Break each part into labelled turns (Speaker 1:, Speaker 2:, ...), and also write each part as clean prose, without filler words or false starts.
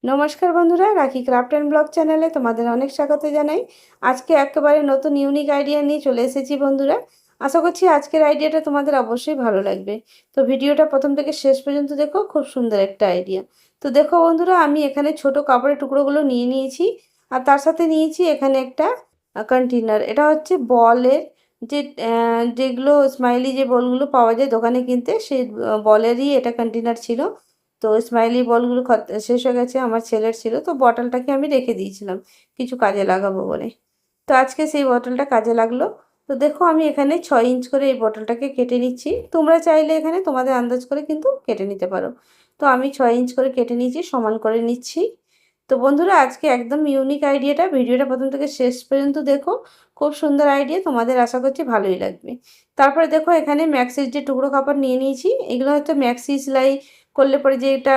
Speaker 1: নমস্কার বন্ধুরা, রাখি ক্রাফট অ্যান্ড ব্লগ চ্যানেলে তোমাদের অনেক স্বাগত জানাই। আজকে একেবারে নতুন ইউনিক আইডিয়া নিয়ে চলে এসেছি বন্ধুরা। আশা করছি আজকের আইডিয়াটা তোমাদের অবশ্যই ভালো লাগবে। তো ভিডিওটা প্রথম থেকে শেষ পর্যন্ত দেখো, খুব সুন্দর একটা আইডিয়া। তো দেখো বন্ধুরা, আমি এখানে ছোট কাপড়ের টুকরোগুলো নিয়ে নিয়েছি, আর তার সাথে নিয়েছি এখানে একটা কন্টেনার। এটা হচ্ছে বলের যে যেগুলো স্মাইলি যে বলগুলো পাওয়া যায় দোকানে কিনতে, সেই বলেরই এটা কন্টেনার ছিল। তো স্মাইলি বলগুলো শেষ হয়ে গেছে, আমার ছেলের ছিল, তো বটলটাকে আমি রেখে দিয়েছিলাম কিছু কাজে লাগাবো বলে। তো আজকে সেই বটলটা কাজে লাগলো। তো দেখো আমি এখানে 6 ইঞ্চ করে এই বটলটাকে কেটে নিচ্ছি। তোমরা চাইলে এখানে তোমাদের আন্দাজ করে কিন্তু কেটে নিতে পারো। তো আমি 6 ইঞ্চ করে কেটে নিয়েছি, সমান করে নিচ্ছি। তো বন্ধুরা, আজকে একদম ইউনিক আইডিয়াটা, ভিডিওটা প্রথম থেকে শেষ পর্যন্ত দেখো। খুব সুন্দর আইডিয়া, তোমাদের আশা করছি ভালোই লাগবে। তারপরে দেখো এখানে ম্যাক্সির যে টুকরো কাপড় নিয়ে নিয়েছি, এগুলো হয়তো ম্যাক্সি সেলাই করলে পরে যে এটা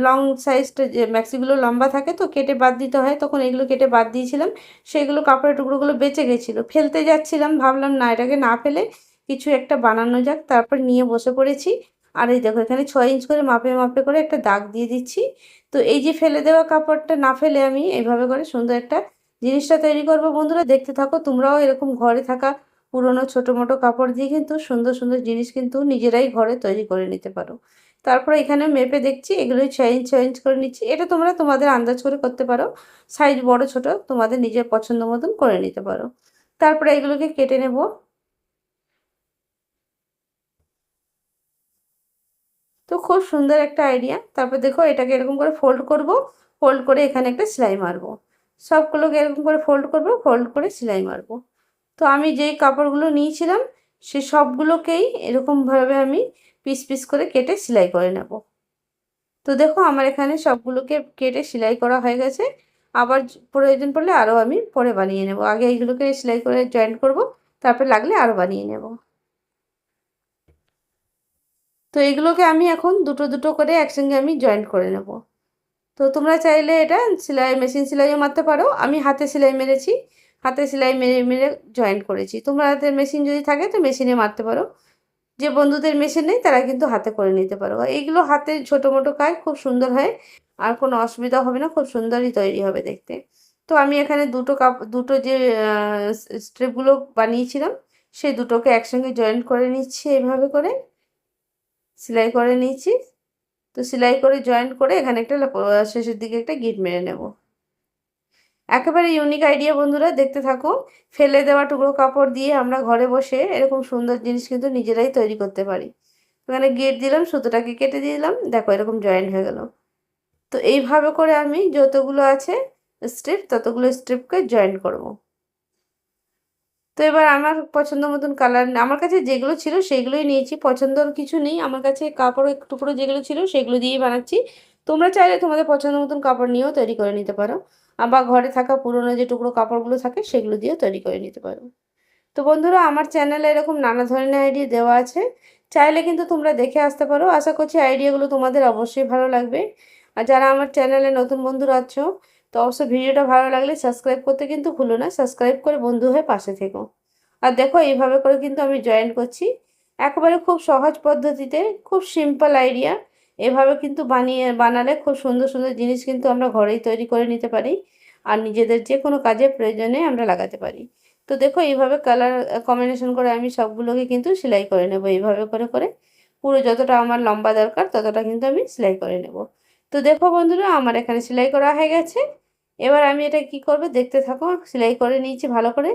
Speaker 1: লং সাইজটা যে ম্যাক্সিগুলো লম্বা থাকে তো কেটে বাদ দিতে হয়, তখন এগুলো কেটে বাদ দিয়েছিলাম। সেগুলো কাপড়ের টুকরোগুলো বেঁচে গেছিলো, ফেলতে যাচ্ছিলাম, ভাবলাম না, এটাকে না ফেলে কিছু একটা বানানো যাক। তারপর নিয়ে বসে পড়েছি। আর এই দেখো এখানে 6 ইঞ্চ করে মাপে মাপে করে একটা দাগ দিয়ে দিচ্ছি। তো এই যে ফেলে দেওয়া কাপড়টা না ফেলে আমি এইভাবে করে সুন্দর একটা জিনিসটা তৈরি করব বন্ধুরা। দেখতে থাকো, তোমরাও এরকম ঘরে থাকা পুরোনো ছোটো মোটো কাপড় দিয়ে কিন্তু সুন্দর সুন্দর জিনিস কিন্তু নিজেরাই ঘরে তৈরি করে নিতে পারো। তারপরে এখানে মেপে দেখছি, এগুলোই 6 ইঞ্চ 6 ইঞ্চ করে নিচ্ছি। এটা তোমরা তোমাদের আন্দাজ করে করতে পারো, সাইজ বড় ছোট তোমাদের নিজের পছন্দ মতন করে নিতে পারো। তারপরে এগুলোকে কেটে নেব। তো খুব সুন্দর একটা আইডিয়া। তারপর দেখো এটাকে এরকম করে ফোল্ড করব, ফোল্ড করে এখানে একটা সেলাই মারবো। সবগুলোকে এরকম করে ফোল্ড করব, ফোল্ড করে সেলাই মারবো। তো আমি যেই কাপড়গুলো নিয়েছিলাম সে সবগুলোকেই এরকমভাবে আমি পিস পিস করে কেটে সেলাই করে নেব। তো দেখো আমার এখানে সবগুলোকে কেটে সেলাই করা হয়ে গেছে। আবার প্রয়োজন পড়লে আরও আমি পরে বানিয়ে নেব। আগে এইগুলোকে সেলাই করে জয়েন্ট করব, তারপর লাগলে আরও বানিয়ে নেব। তো এগুলোকে আমি এখন দুটো দুটো করে একসঙ্গে আমি জয়েন্ট করে নেব। তো তোমরা চাইলে এটা সেলাই মেশিন সেলাইও মারতে পারো, আমি হাতে সেলাই মেরেছি। হাতে সেলাই মেরে মেরে জয়েন্ট করেছি। তোমরা হাতের মেশিন যদি থাকে তো মেশিনে মারতে পারো। যে বন্ধুদের মেশিন নেই তারা কিন্তু হাতে করে নিতে পারো। এইগুলো হাতে ছোটো মোটো কাজ খুব সুন্দর হয়, আর কোনো অসুবিধা হবে না, খুব সুন্দরই তৈরি হবে দেখতে। তো আমি এখানে দুটো যে স্ট্রিপগুলো বানিয়েছিলাম সেই দুটোকে একসঙ্গে জয়েন্ট করে নিচ্ছি, এইভাবে করে সেলাই করে নিয়েছি। তো সেলাই করে জয়েন্ট করে এখানে একটা শেষের দিকে একটা গিট মেরে নেব। একেবারে ইউনিক আইডিয়া বন্ধুরা, দেখতে থাকো। ফেলে দেওয়া টুকরো কাপড় দিয়ে আমরা ঘরে বসে এরকম সুন্দর জিনিস কিন্তু নিজেরাই তৈরি করতে পারি। এখানে গেট দিলাম, সুতোটাকে কেটে দিলাম, দেখো এরকম জয়েন্ট হয়ে গেল। তো এইভাবে করে আমি যতগুলো আছে স্ট্রিপ ততগুলো স্ট্রিপকে জয়েন্ট করব। তো এবার আমার পছন্দ মতন কালার, আমার কাছে যেগুলো ছিল সেগুলোই নিয়েছি, পছন্দর কিছু নেই আমার কাছে। কাপড়ের টুকরো যেগুলো ছিল সেগুলো দিয়েই বানাচ্ছি। তোমরা চাইলে তোমাদের পছন্দ মতন কাপড় নিয়েও তৈরি করে নিতে পারো, আবার ঘরে থাকা পুরোনো যে টুকরো কাপড়গুলো থাকে সেগুলো দিয়েও তৈরি করে নিতে পারো। তো বন্ধুরা, আমার চ্যানেলে এরকম নানা ধরনের আইডিয়া দেওয়া আছে, চাইলে কিন্তু তোমরা দেখে আসতে পারো। আশা করছি আইডিয়াগুলো তোমাদের অবশ্যই ভালো লাগবে। আর যারা আমার চ্যানেলে নতুন বন্ধুরা আছো, তো অবশ্যই ভিডিওটা ভালো লাগলে সাবস্ক্রাইব করতে কিন্তু ভুলো না, সাবস্ক্রাইব করে বন্ধু হয়ে পাশে থেকো। আর দেখো এইভাবে করে কিন্তু আমি জয়েন করছি, একেবারে খুব সহজ পদ্ধতিতে, খুব সিম্পল আইডিয়া। এভাবে কিন্তু বানালে খুব সুন্দর সুন্দর জিনিস কিন্তু আমরা ঘরেই তৈরি করে নিতে পারি, আর নিজেদের যে কোনো কাজে প্রয়োজনে আমরা লাগাতে পারি। তো দেখো এইভাবে কালার কম্বিনেশন করে আমি সবগুলোকে কিন্তু সেলাই করে নেব, এইভাবে করে করে পুরো যতটা আমার লম্বা দরকার ততটা কিন্তু আমি সেলাই করে নেব। তো দেখো বন্ধুরা, আমার এখানে সেলাই করা হয়ে গেছে। এবার আমি এটা কি করব দেখতে থাকো। সেলাই করে নিয়েছি ভালো করে,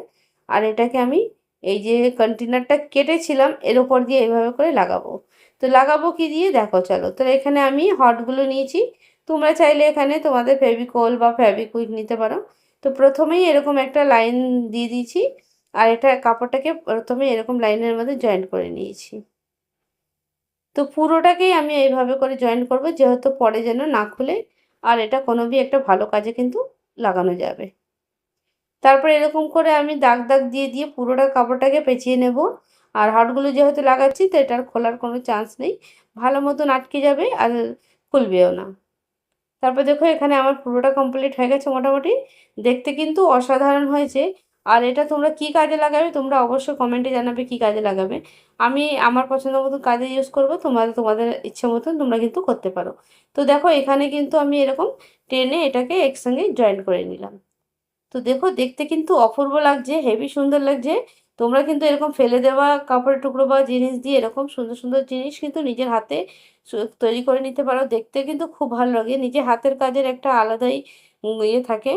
Speaker 1: আর এটাকে আমি এই যে কন্টেনারটা কেটেছিলাম এর ওপর দিয়ে এইভাবে করে লাগাবো। তো লাগাবো কি দিয়ে দেখো, চলো। তো এখানে আমি হটগুলো নিয়েছি, তোমরা চাইলে এখানে তোমাদের ফেভিকোল বা ফেভিকুইক নিতে পারো। তো প্রথমেই এরকম একটা লাইন দিয়ে দিয়েছি, আর এটা কাপড়টাকে প্রথমে এরকম লাইনের মধ্যে জয়েন্ট করে নিয়েছি। তো পুরোটাকেই আমি এইভাবে করে জয়েন্ট করব, যেহেতু পরে যেন না খুলে, আর এটা কোনো ভি একটা ভালো কাজে কিন্তু লাগানো যাবে। তারপরে এরকম করে আমি দাগ দাগ দিয়ে দিয়ে পুরোটা কাপড়টাকে পেঁচিয়ে নেব। আর হাটগুলো যেহেতু লাগাচ্ছি তো এটার খোলার কোনো চান্স নেই, ভালো মতন আটকে যাবে আর খুলবেও না। তারপর দেখো এখানে আমার পুরোটা কমপ্লিট হয়ে গেছে মোটামুটি, দেখতে কিন্তু অসাধারণ হয়েছে। আর এটা তোমরা কি কাজে লাগাবে তোমরা অবশ্যই কমেন্টে জানাবে কি কাজে লাগাবে। আমি আমার পছন্দ মতো কাজে ইউজ করব, তোমাদের ইচ্ছে মতন তোমরা কিন্তু করতে পারো। তো দেখো এখানে কিন্তু আমি এরকম টেনে এটাকে একসঙ্গে জয়েন করে নিলাম। তো দেখো দেখতে কিন্তু অপূর্ব লাগছে, হেভি সুন্দর লাগছে। তোমরা কিন্তু এরকম ফেলে দেওয়া কাপড়ের টুকরো বা জিনিস দিয়ে এরকম সুন্দর সুন্দর জিনিস কিন্তু নিজের হাতে তৈরি করে নিতে পারো। দেখতে কিন্তু খুব ভালো লাগে, নিজের হাতের কাজের একটা আলাদাই ইয়ে থাকে।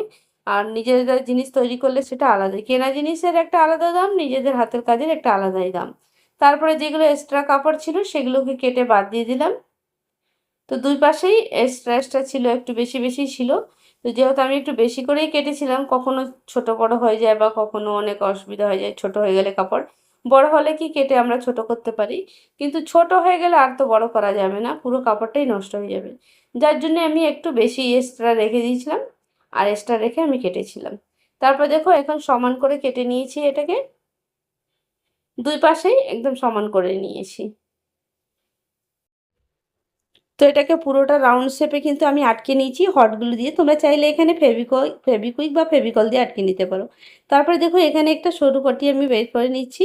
Speaker 1: আর নিজেদের জিনিস তৈরি করলে সেটা আলাদাই, কেনা জিনিসের একটা আলাদা দাম, নিজেদের হাতের কাজের একটা আলাদাই দাম। তারপরে যেগুলো এক্সট্রা কাপড় ছিল সেগুলোকে কেটে বাদ দিয়ে দিলাম। তো দুই পাশেই এক্সট্রা এক্সট্রা ছিল, একটু বেশি বেশি ছিল। তো যেহেতু আমি একটু বেশি করেই কেটেছিলাম, কখনো ছোট বড় হয়ে যায় বা কখনো অনেক অসুবিধা হয়ে যায় ছোট হয়ে গেলে কাপড়। বড় হলে কি কেটে আমরা ছোট করতে পারি, কিন্তু ছোট হয়ে গেলে আর তো বড় করা যাবে না, পুরো কাপড়টাই নষ্ট হয়ে যাবে। যার জন্য আমি একটু বেশি এক্সট্রা রেখে দিয়েছিলাম, আর এক্সট্রা রেখে আমি কেটেছিলাম। তারপর দেখো এখন সমান করে কেটে নিয়েছি এটাকে, দুই পাশেই একদম সমান করে নিয়েছি। তো এটাকে পুরোটা রাউন্ড শেপে কিন্তু আমি আটকে নিয়েছি হটগুলো দিয়ে। তোমরা চাইলে এখানে ফেভিকুইক বা ফেভিকল দিয়ে আটকে নিতে পারো। তারপরে দেখো এখানে একটা সরু পটি আমি বের করে নিচ্ছি,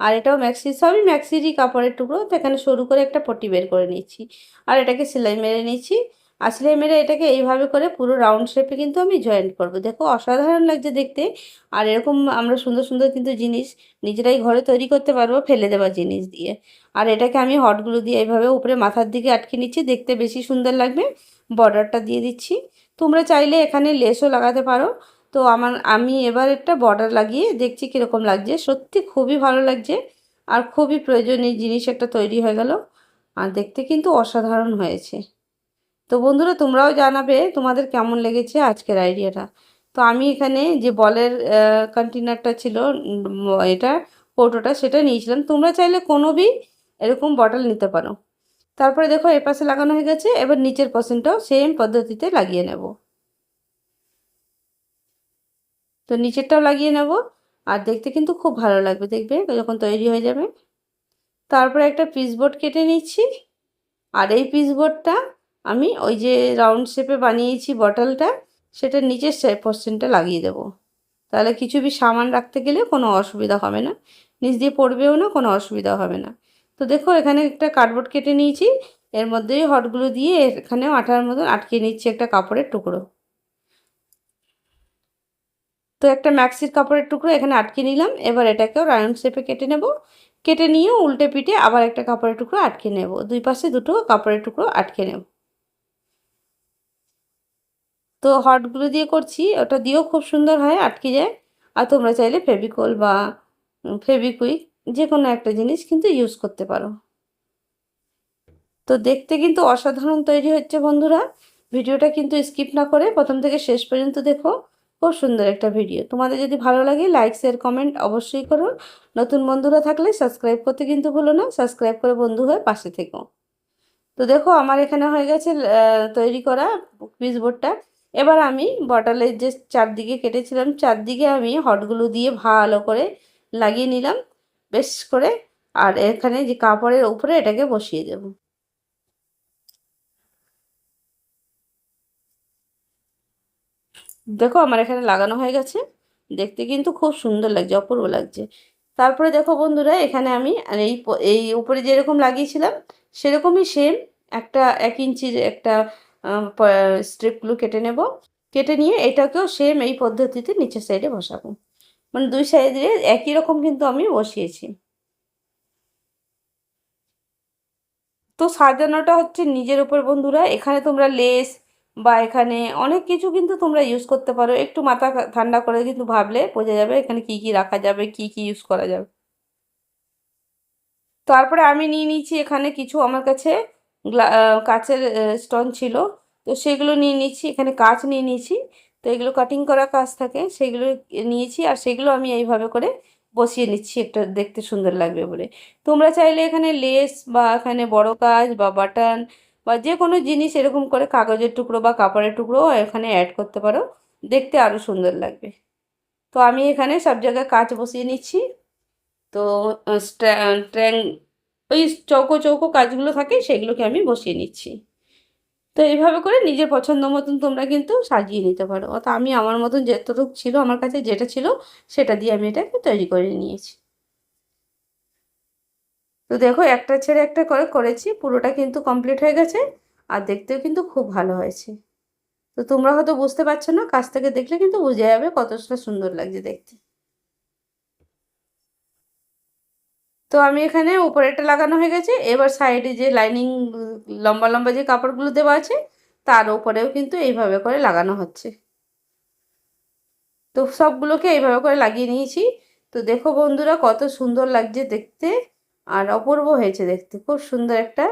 Speaker 1: আর এটাও সবই ম্যাক্সিরই কাপড়ের টুকরো। তো এখানে সরু করে একটা পটি বের করে নিচ্ছি, আর এটাকে সেলাই মেরে নিচ্ছি। আর সেলাই মেরে এটাকে এইভাবে করে পুরো রাউন্ড শেপে কিন্তু আমি জয়েন্ট করব। দেখো অসাধারণ লাগছে দেখতে। আর এরকম আমরা সুন্দর সুন্দর কিন্তু জিনিস নিজেরাই ঘরে তৈরি করতে পারবো ফেলে দেওয়া জিনিস দিয়ে। আর এটাকে আমি হটগুলো দিয়ে এইভাবে উপরে মাথার দিকে আটকে নিচ্ছি, দেখতে বেশি সুন্দর লাগবে। বর্ডারটা দিয়ে দিচ্ছি। তোমরা চাইলে এখানে লেসও লাগাতে পারো। তো আমি এবার একটা বর্ডার লাগিয়ে দেখছি কীরকম লাগছে, সত্যি খুবই ভালো লাগছে। আর খুবই প্রয়োজনীয় জিনিস একটা তৈরি হয়ে গেল, আর দেখতে কিন্তু অসাধারণ হয়েছে। তো বন্ধুরা তোমরাও জানাবে তোমাদের কেমন লেগেছে আজকের আইডিয়াটা। তো আমি এখানে যে বলের কন্টেনারটা ছিল, এটা কৌটোটা, সেটা নিয়েছিলাম। তোমরা চাইলে কোনো ভি এরকম বটল নিতে পারো। তারপরে দেখো এর পাশে লাগানো হয়ে গেছে, এবার নিচের পোর্শনটাও সেম পদ্ধতিতে লাগিয়ে নেব। তো নিচেরটাও লাগিয়ে নেব, আর দেখতে কিন্তু খুব ভালো লাগবে দেখবে যখন তৈরি হয়ে যাবে। তারপরে একটা পিসবোর্ড কেটে নিচ্ছি, আর এই পিসবোর্ডটা আমি ওই যে রাউন্ড শেপে বানিয়েছি বটলটা, সেটার নিচের পোর্শনটা লাগিয়ে দেব। তাহলে কিছু সামান রাখতে গেলে কোনো অসুবিধা হবে না, নিচ দিয়ে পড়বেও না, কোনো অসুবিধা হবে না। তো দেখো এখানে একটা কার্ডবোর্ড কেটে নিয়েছি, এর মধ্যেই হটগুলো দিয়ে এখানেও আঠার মতন আটকে নিচ্ছি একটা কাপড়ের টুকরো। তো একটা ম্যাক্সির কাপড়ের টুকরো এখানে আটকে নিলাম। এবার এটাকেও রাউন্ড শেপে কেটে নেব, কেটে নিয়ে উল্টে পিঠে আবার একটা কাপড়ের টুকরো আটকে নেব, দুই পাশে দুটো কাপড়ের টুকরো আটকে নেব। তো হটগুলো দিয়ে করছি, ওটা দিয়েও খুব সুন্দর হয়, আটকে যায়। আর তোমরা চাইলে ফেভিকল বা ফেভিকুইক যে কোনো একটা জিনিস কিন্তু ইউজ করতে পারো। তো দেখতে কিন্তু অসাধারণ তৈরি হচ্ছে বন্ধুরা। ভিডিওটা কিন্তু স্কিপ না করে প্রথম থেকে শেষ পর্যন্ত দেখো, খুব সুন্দর একটা ভিডিও। তোমাদের যদি ভালো লাগে লাইক শেয়ার কমেন্ট অবশ্যই করো। নতুন বন্ধুরা থাকলে সাবস্ক্রাইব করতে কিন্তু ভুলো না, সাবস্ক্রাইব করে বন্ধু হয়ে পাশে থেকো। তো দেখো আমার এখানে হয়ে গেছে তৈরি করা পিসবোর্ডটা। এবার আমি বটলের যে চারদিকে কেটেছিলাম চারদিকে আমি হটগুলো দিয়ে ভালো করে লাগিয়ে নিলাম বেশ করে। আর এখানে যে কাপড়ের উপরে এটাকে বসিয়ে দেব। দেখো আমার এখানে লাগানো হয়ে গেছে, দেখতে কিন্তু খুব সুন্দর লাগছে, অপূর্ব লাগছে। তারপরে দেখো বন্ধুরা এখানে আমি এই উপরে যেরকম লাগিয়েছিলাম সেরকমই সেম একটা 1 ইঞ্চির একটা স্ট্রিপগুলো কেটে নেব। কেটে নিয়ে এটাকেও সেম এই পদ্ধতিতে নিচের সাইডে বসাবো, মানে দুই সাইডে একই রকম কিন্তু আমি বসিয়েছি। তো সাজানোটা হচ্ছে নিজের উপর বন্ধুরা। এখানে তোমরা লেস বা এখানে অনেক কিছু কিন্তু তোমরা ইউজ করতে পারো, একটু মাথা ঠান্ডা করে কিন্তু ভাবলে বোঝা যাবে এখানে কি কি রাখা যাবে, কি কি ইউজ করা যাবে। তারপরে আমি নিয়ে নিয়েছি এখানে কিছু আমার কাছে কাচের স্টোন ছিল, তো সেগুলো নিয়ে নিচ্ছি। এখানে কাচ নিয়ে নিয়েছি, তো এগুলো কাটিং করা কাচ থাকে সেগুলো নিয়েছি, আর সেগুলো আমি এইভাবে করে বসিয়ে নিচ্ছি একটা দেখতে সুন্দর লাগবে বলে। তোমরা চাইলে এখানে লেস বা এখানে বড় কাজ বা বাটন বা যে কোনো জিনিস এরকম করে কাগজের টুকরো বা কাপড়ের টুকরো এখানে অ্যাড করতে পারো, দেখতে আরও সুন্দর লাগবে। তো আমি এখানে সব জায়গায় কাচ বসিয়ে নিচ্ছি। তো ট্র্যাং ওই চৌকো চৌকো কাজগুলো থাকে সেগুলোকে আমি বসিয়ে নিচ্ছি। তো এইভাবে করে নিজের পছন্দ মতন তোমরা কিন্তু সাজিয়ে নিতে পারো। অর্থাৎ আমি আমার মতন যতটুকু ছিল আমার কাছে যেটা ছিল সেটা দিয়ে আমি এটাকে তৈরি করে নিয়েছি। তো দেখো একটা ছেড়ে একটা করে করেছি, পুরোটা কিন্তু কমপ্লিট হয়ে গেছে আর দেখতেও কিন্তু খুব ভালো হয়েছে। তো তোমরা হয়তো বুঝতে পারছো না, কাছ থেকে দেখলে কিন্তু বুঝে যাবে কতটা সুন্দর লাগছে দেখতে। তো আমি এখানে উপরেরটা লাগানো হয়ে গেছে, এবার সাইডে যে লাইনিং লম্বা লম্বা যে কাপড়গুলো দেওয়া আছে তার উপরেও কিন্তু এইভাবে করে লাগানো হচ্ছে। তো সবগুলোকে এইভাবে করে লাগিয়ে নিয়েছি। তো দেখো বন্ধুরা কত সুন্দর লাগছে দেখতে আর অপূর্ব হয়েছে দেখতে, খুব সুন্দর একটা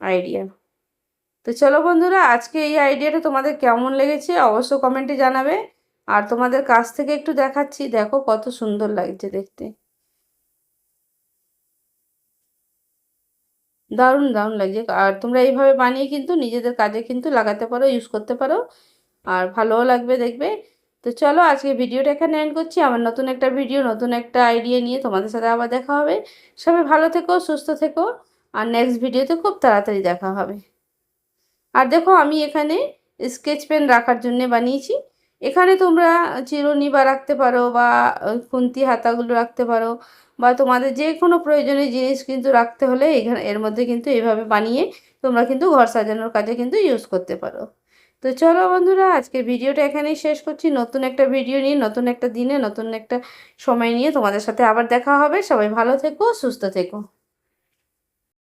Speaker 1: আইডিয়া। তো চলো বন্ধুরা, আজকে এই আইডিয়াটা তোমাদের কেমন লেগেছে অবশ্য কমেন্টে জানাবে। আর তোমাদের কাছ থেকে একটু দেখাচ্ছি, দেখো কত সুন্দর লাগছে দেখতে, দারুণ দারুণ লাগছে। আর তোমরা এইভাবে বানিয়ে কিন্তু নিজেদের কাজে কিন্তু লাগাতে পারো, ইউজ করতে পারো, আর ভালোও লাগবে দেখবে। তো চলো আজকে ভিডিওটা এখানে এন্ড করছি। আমার নতুন একটা ভিডিও নতুন একটা আইডিয়া নিয়ে তোমাদের সাথে আবার দেখা হবে। সবাই ভালো থেকো, সুস্থ থেকো, আর নেক্সট ভিডিওতে খুব তাড়াতাড়ি দেখা হবে। আর দেখো আমি এখানে স্কেচ পেন রাখার জন্য বানিয়েছি। এখানে তোমরা চিরুনি বা রাখতে পারো, বা খুন্তি হাতাগুলো রাখতে পারো, বা তোমাদের যে কোনো প্রয়োজনীয় জিনিস কিন্তু রাখতে হলে এখানে এর মধ্যে কিন্তু এইভাবে বানিয়ে তোমরা কিন্তু ঘর সাজানোর কাজে কিন্তু ইউজ করতে পারো। তো চলো বন্ধুরা, আজকে ভিডিওটা এখানেই শেষ করছি। নতুন একটা ভিডিও নিয়ে নতুন একটা দিনে নতুন একটা সময় নিয়ে তোমাদের সাথে আবার দেখা হবে। সবাই ভালো থেকো, সুস্থ থেকো।